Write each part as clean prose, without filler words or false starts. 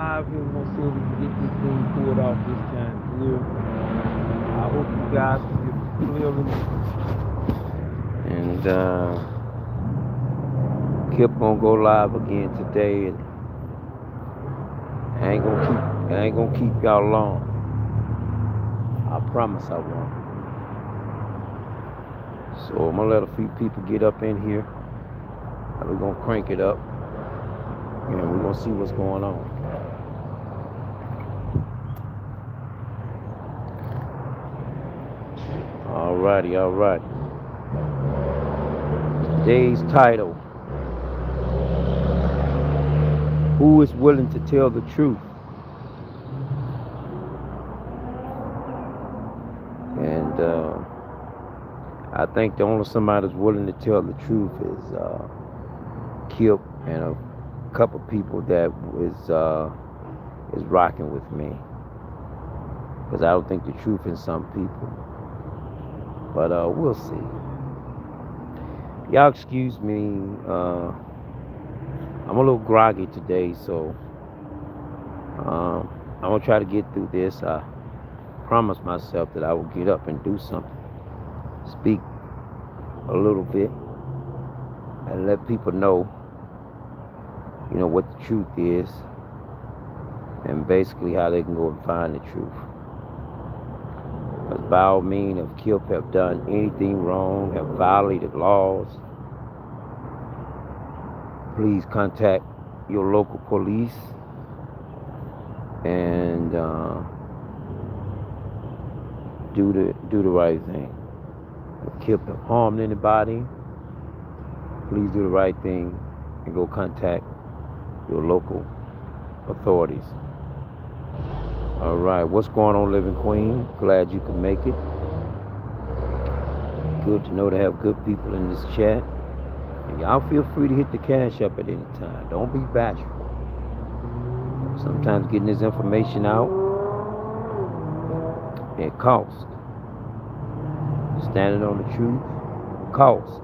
Live here. We're gonna see if we can get this thing pulled off this time clear. I hope you guys can hear me clearly. And Kip gonna go live again today, and I ain't gonna keep y'all long. I promise I won't. So I'm gonna let a few people get up in here, and we're gonna crank it up, and we're gonna see what's going on. Alrighty, alright. Today's title: Who is willing to tell the truth? And I think the only somebody that's willing to tell the truth is Kip and a couple people that is rocking with me. Because I don't think the truth in some people. But we'll see. Y'all excuse me. I'm a little groggy today, so I'm gonna try to get through this. I promised myself that I would get up and do something, speak a little bit, and let people know, what the truth is, and basically how they can go and find the truth. Because by all means, if Kip have done anything wrong, have violated laws, please contact your local police and do the right thing. If Kip have harmed anybody, please do the right thing and go contact your local authorities. All right, what's going on, Living Queen? Glad you could make it. Good to know to have good people in this chat. And y'all feel free to hit the cash up at any time. Don't be bashful. Sometimes getting this information out, it costs. Standing on the truth costs.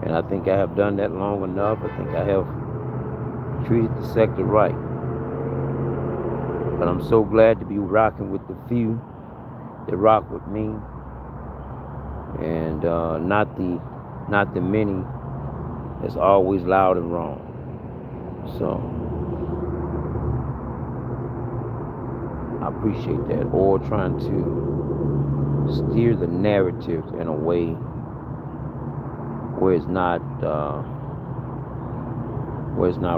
And I think I have done that long enough. I think I have treated the sector right. But I'm so glad to be rocking with the few that rock with me, and not the many that's always loud and wrong. So I appreciate that. Or trying to steer the narrative in a way where it's not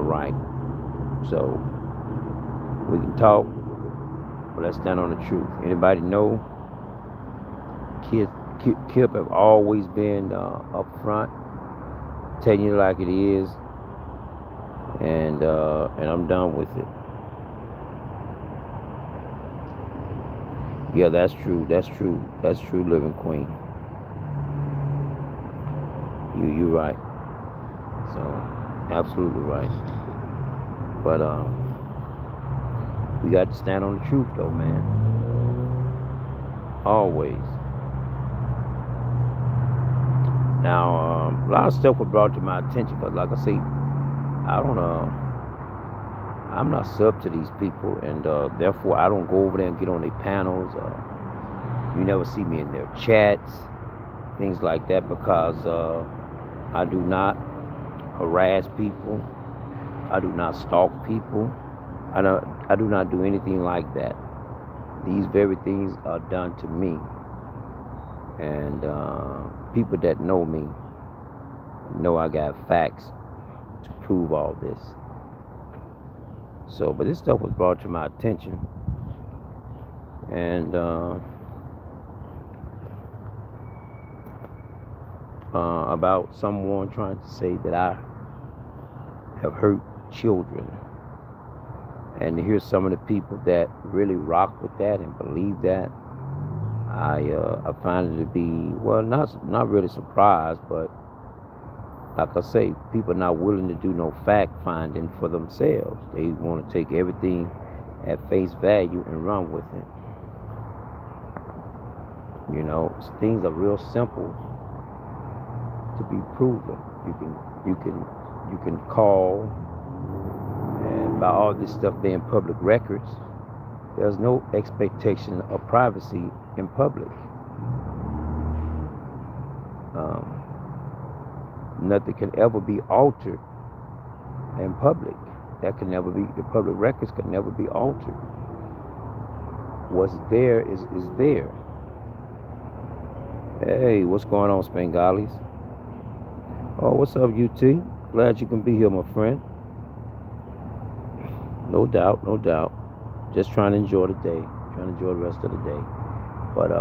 right. So we can talk, but let's stand on the truth. Anybody know? Kip have always been up front, telling you like it is, and I'm done with it. Yeah, that's true. That's true. That's true, Living Queen. You right. So absolutely right. But we got to stand on the truth, though, man. Always. Now, a lot of stuff was brought to my attention, because, like I say, I don't I'm not sub to these people, and therefore I don't go over there and get on their panels. You never see me in their chats, things like that, because I do not harass people. I do not stalk people. I do not do anything like that. These very things are done to me, and people that know me know I got facts to prove all this. So, but this stuff was brought to my attention, and about someone trying to say that I have hurt children, and to hear some of the people that really rock with that and believe that, I find it to be, well, not really surprised, but like I say, people are not willing to do no fact finding for themselves. They want to take everything at face value and run with it. Things are real simple to be proven. You can call and by all this stuff being public records, there's no expectation of privacy in public. Um, Nothing can ever be altered in public. That can never be, the public records can never be altered. What's there is there. Hey, what's going on, Spangalis? Oh, what's up, UT? Glad you can be here, my friend. No doubt, no doubt. Just trying to enjoy the day, trying to enjoy the rest of the day. But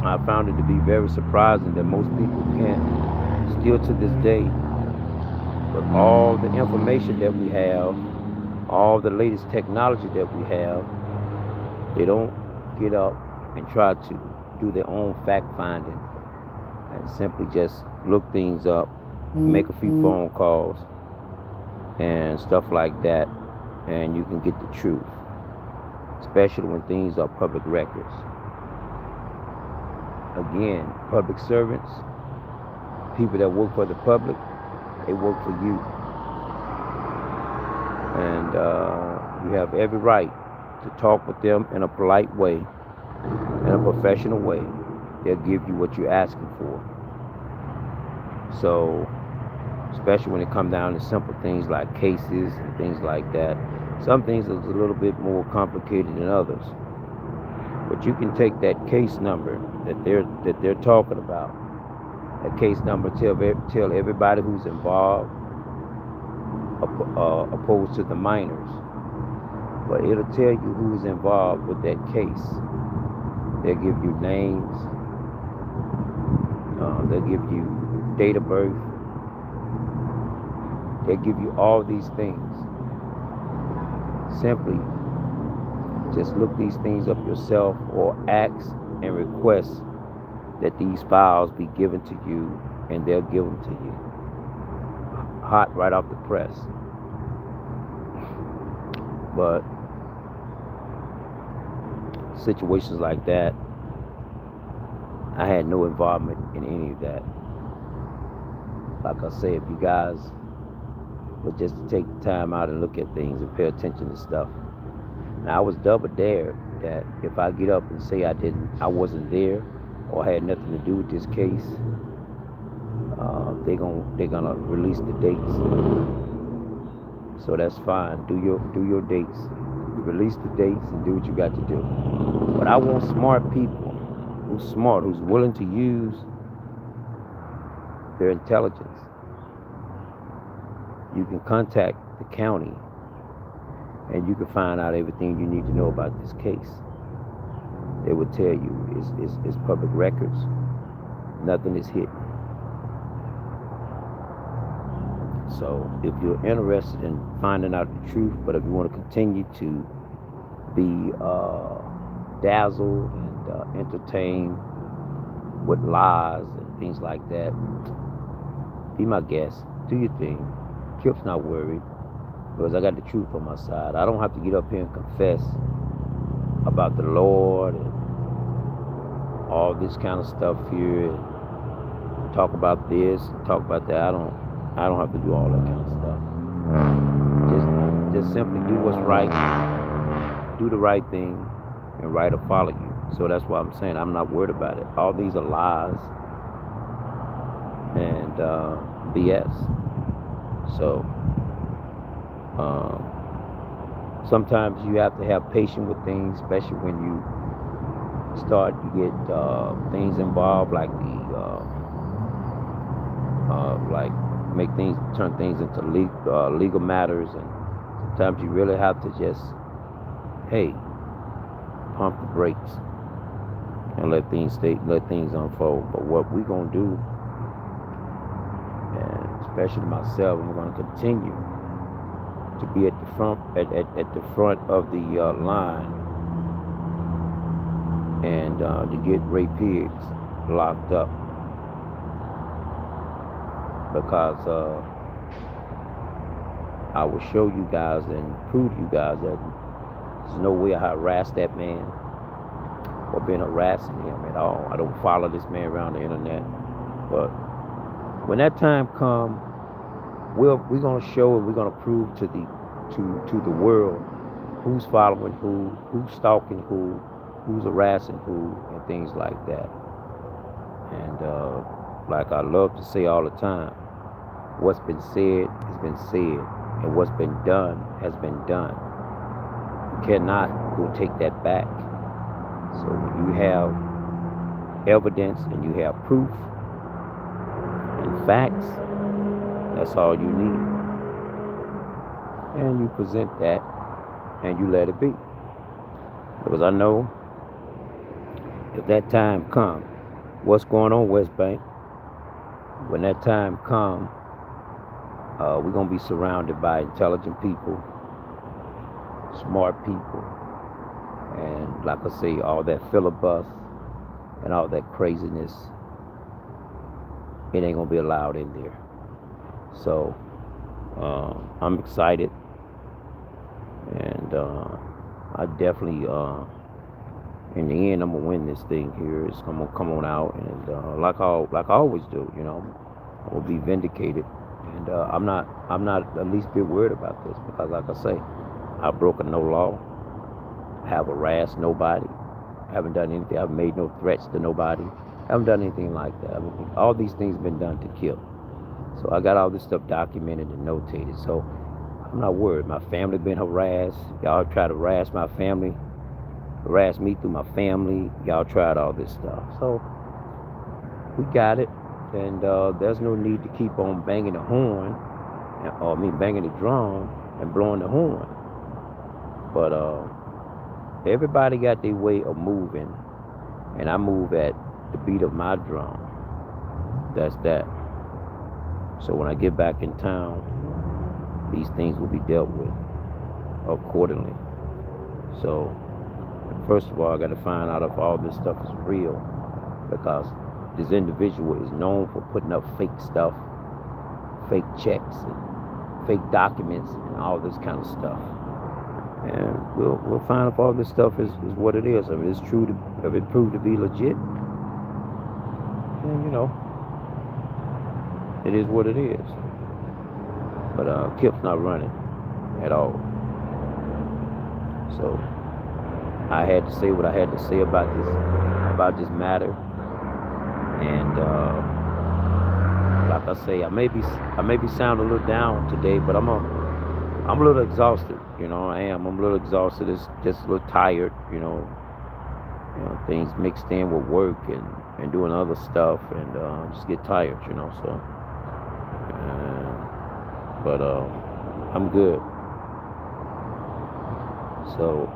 I found it to be very surprising that most people can't, still to this day, with all the information that we have, all the latest technology that we have, they don't get up and try to do their own fact finding and simply just look things up, make a few phone calls and stuff like that, and you can get the truth, especially when things are public records. Again, public servants, people that work for the public, they work for you. And you have every right to talk with them in a polite way, in a professional way. They'll give you what you're asking for. So, especially when it comes down to simple things like cases and things like that. Some things are a little bit more complicated than others. But you can take that case number that they're talking about. That case number tell everybody who's involved, opposed to the minors. But it'll tell you who's involved with that case. They'll give you names. They'll give you date of birth. They give you all these things. Simply just look these things up yourself or ask and request that these files be given to you, and they'll give them to you. Hot right off the press. But situations like that, I had no involvement in any of that. Like I say, if you guys would just take the time out and look at things and pay attention to stuff. Now, I was double dared that if I get up and say I wasn't there or had nothing to do with this case, they're gonna release the dates. So that's fine. Do your dates. Release the dates and do what you got to do. But I want smart people who's smart, who's willing to use their intelligence. You can contact the county and you can find out everything you need to know about this case. They will tell you it's public records. Nothing is hidden. So if you're interested in finding out the truth, but if you want to continue to be dazzled and entertained with lies and things like that, be my guest. Do your thing. Kip's not worried because I got the truth on my side. I don't have to get up here and confess about the Lord and all this kind of stuff here and talk about this and talk about that. I don't have to do all that kind of stuff. Just simply do what's right, do the right thing, and right will follow you. So that's why I'm saying I'm not worried about it. All these are lies and BS. So sometimes you have to have patience with things, especially when you start to get things involved like turn things into legal matters, and sometimes you really have to just pump the brakes and let things unfold. But what we're gonna do, and especially myself, I'm gonna continue to be at the front of the line and to get Ray Pigs locked up, because I will show you guys and prove to you guys that there's no way I harassed that man or been harassing him at all. I don't follow this man around the internet. But when that time comes, we're going to show and we're going to prove to the to the world who's following who's stalking who's harassing who, and things like that. And like I love to say all the time, what's been said has been said, and what's been done has been done. You cannot go take that back. So when you have evidence and you have proof and facts, that's all you need. And you present that and you let it be. Because I know if that time comes, what's going on West Bank, when that time comes, we're going to be surrounded by intelligent people, smart people, and like I say, all that filibuster and all that craziness, it ain't going to be allowed in there. So I'm excited, and I definitely, in the end, I'm gonna win this thing here. It's gonna come on out, and like I always do, I will be vindicated, and I'm not the least bit worried about this because, like I say, I've broken no law, I have harassed nobody, I haven't done anything, I've made no threats to nobody, I haven't done anything like that. I mean, all these things have been done to kill. So I got all this stuff documented and notated. So I'm not worried. My family been harassed. Y'all try to harass my family, harass me through my family. Y'all tried all this stuff. So we got it. And there's no need to keep on banging the horn, or banging the drum and blowing the horn. But everybody got their way of moving. And I move at the beat of my drum. That's that. So when I get back in town, these things will be dealt with accordingly. So first of all, I got to find out if all this stuff is real, because this individual is known for putting up fake stuff, fake checks, and fake documents, and all this kind of stuff. And we'll find if all this stuff is what it is. If it's true, if it proved to be legit, then it is what it is. But Kip's not running at all. So I had to say what I had to say about this matter. And like I say, I may be sounding a little down today, but I'm a little exhausted. I am. I'm a little exhausted. It's just a little tired. Things mixed in with work and doing other stuff, and just get tired. So. But I'm good. So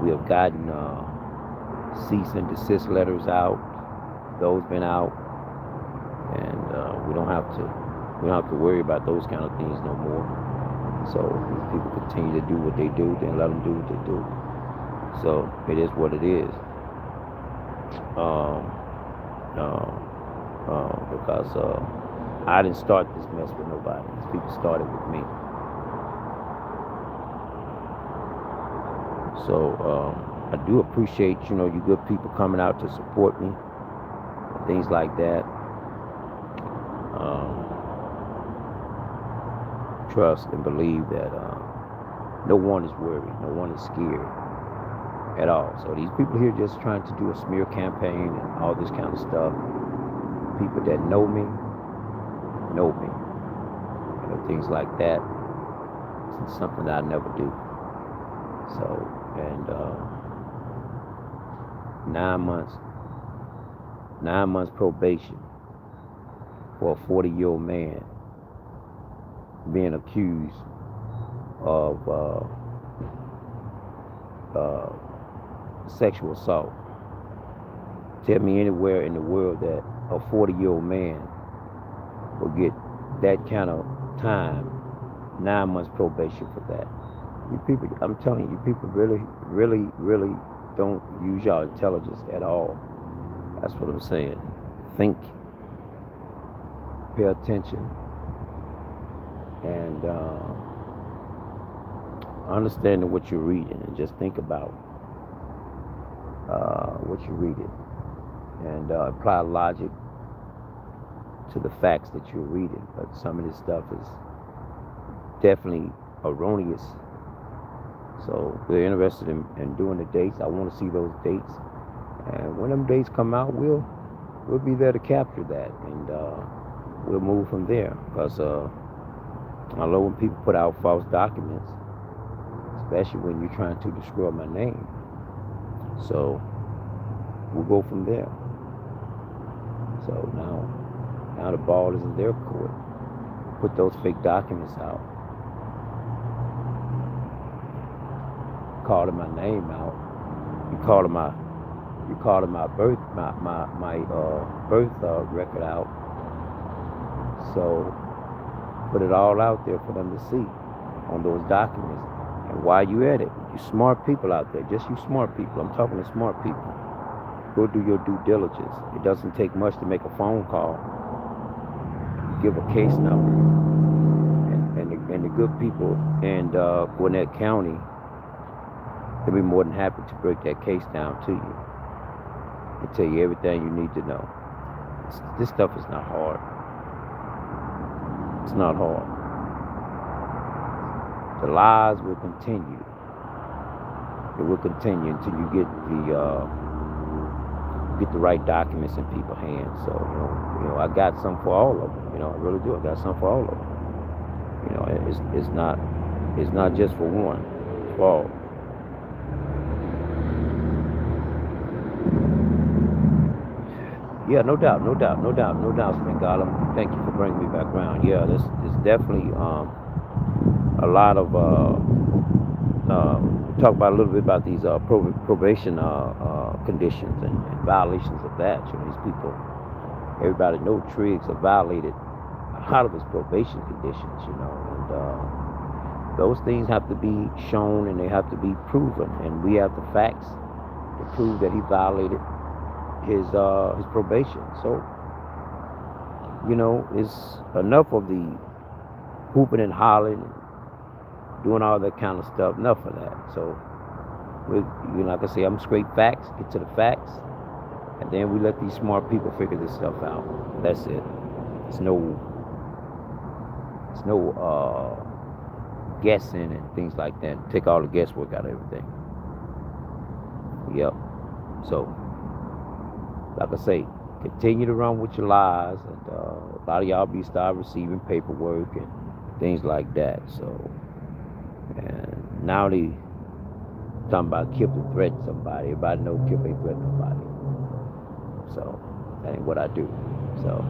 we have gotten cease and desist letters out. Those been out, and we don't have to worry about those kind of things no more. So if people continue to do what they do, then let them do what they do. So it is what it is. Because I didn't start this mess with nobody. These people started with me. So I do appreciate, you good people coming out to support me, and things like that. Trust and believe that no one is worried, no one is scared at all. So these people here just trying to do a smear campaign and all this kind of stuff. People that know me, things like that. It's something that I never do. So, and 9 months probation for a 40-year-old man being accused of sexual assault. Tell me anywhere in the world that a 40-year-old man will get that kind of time, 9 months probation for that. You people, I'm telling you, people really don't use your intelligence at all. That's what I'm saying. Think, pay attention, and understanding what you're reading, and just think about what you're reading, and apply logic to the facts that you're reading. But some of this stuff is definitely erroneous. So we're interested in doing the dates. I want to see those dates, and when them dates come out, we'll be there to capture that, and we'll move from there. Because I love when people put out false documents, especially when you're trying to destroy my name. So we'll go from there. So now the ball is in their court. Put those fake documents out, calling my name out. You calling my birth record out. So put it all out there for them to see on those documents. And while you at it, you smart people out there, just you smart people. I'm talking to smart people. Go do your due diligence. It doesn't take much to make a phone call. Give a case number, and the good people in Gwinnett County, they'll be more than happy to break that case down to you and tell you everything you need to know. This stuff is not hard. It's not hard. The lies will continue. It will continue until you get the right documents in people's hands. So I got some for all of them. I really do. I got some for all of them. It's not just for one. It's for all. Yeah, no doubt, Spengalam. Thank you for bringing me back around. Yeah, this is definitely a lot of talk about a little bit about these probation conditions and violations of that. These people, everybody knows Triggs have violated a lot of his probation conditions. And those things have to be shown and they have to be proven, and we have the facts to prove that he violated his probation. So it's enough of the hooping and hollering and doing all that kind of stuff. Enough of that. So like I say, I'm straight facts. Get to the facts, and then we let these smart people figure this stuff out. That's it. It's no guessing and things like that. Take all the guesswork out of everything. Yep. So, like I say, continue to run with your lies, and a lot of y'all start receiving paperwork and things like that. So, and now they talking about Kip to threaten somebody. Everybody knows Kip ain't threatening nobody. So that ain't what I do. So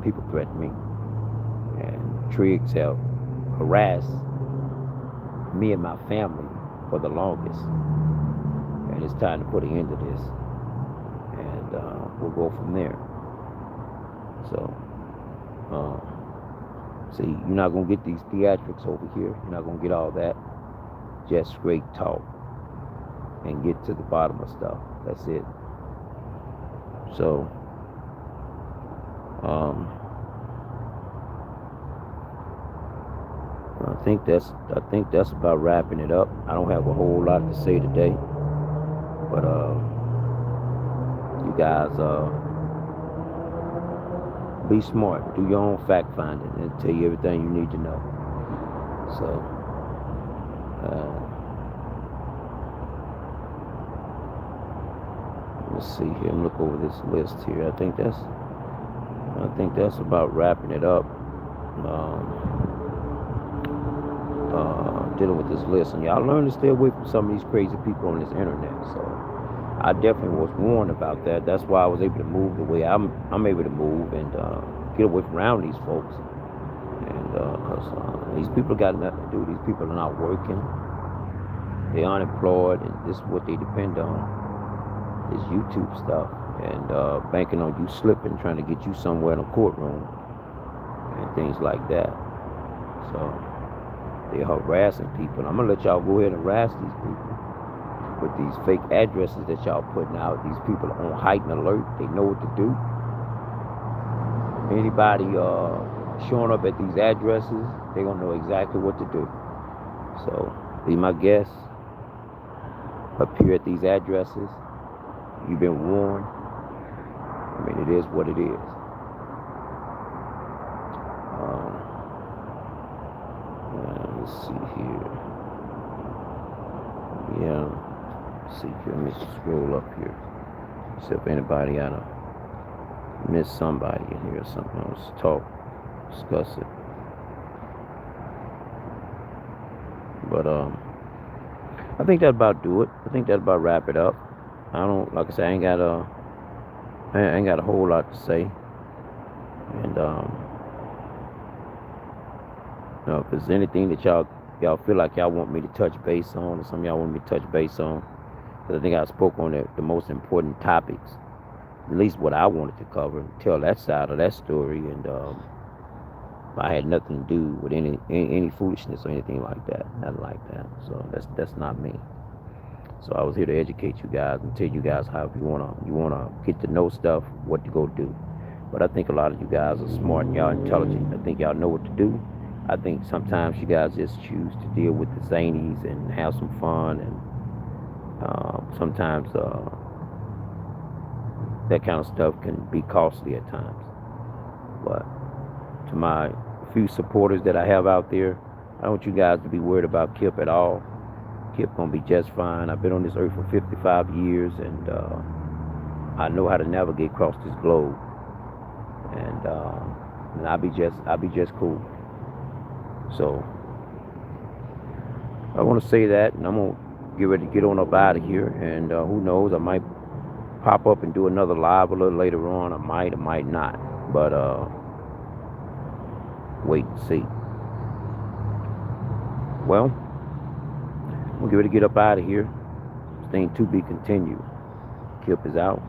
people threaten me, and Triggs have harassed me and my family for the longest, and it's time to put an end to this, and we'll go from there. So see, you're not gonna get these theatrics over here. You're not gonna get all that. Just straight talk and get to the bottom of stuff. That's it. So I think that's about wrapping it up. I don't have a whole lot to say today, but you guys be smart. Do your own fact finding and tell you everything you need to know. So let's see here. I'm looking over this list here. I think that's about wrapping it up. Dealing with this list, and y'all learn to stay away from some of these crazy people on this internet. So I definitely was warned about that. That's why I was able to move the way I'm able to move and get away from around these folks. And because these people got nothing to do. These people are not working. They're unemployed, and this is what they depend on. This YouTube stuff, and banking on you slipping, trying to get you somewhere in a courtroom and things like that. So they're harassing people. I'm gonna let y'all go ahead and harass these people with these fake addresses that y'all putting out. These people are on heightened alert. They know what to do. Anybody showing up at these addresses, they're gonna know exactly what to do. So be my guest. Appear at these addresses. You've been warned. I mean, it is what it is. Let's see here. Yeah. Let's see here. Let me scroll up here. See if anybody I done missed somebody in here or something. Let's talk, discuss it. But I think that about do it. I think that about wrap it up. I don't, like I said, I ain't got a whole lot to say. And if there's anything that y'all feel like y'all want me to touch base on, or something y'all want me to touch base on, because I think I spoke on the most important topics, at least what I wanted to cover, tell that side of that story, and I had nothing to do with any foolishness or anything like that, nothing like that. So that's not me. So I was here to educate you guys and tell you guys how if you wanna get to know stuff, what to go do. But I think a lot of you guys are smart and y'all intelligent. I think y'all know what to do. I think sometimes you guys just choose to deal with the zanies and have some fun, and sometimes that kind of stuff can be costly at times. But to my few supporters that I have out there, I don't want you guys to be worried about Kip at all. Kip gonna be just fine. I've been on this earth for 55 years, and I know how to navigate across this globe, and I'll be just cool. So I want to say that, and I'm gonna get ready to get on up out of here. And who knows, I might pop up and do another live a little later on. I might not, but wait and see. Well, I'm gonna get ready to get up out of here. This thing to be continued. Kip is out.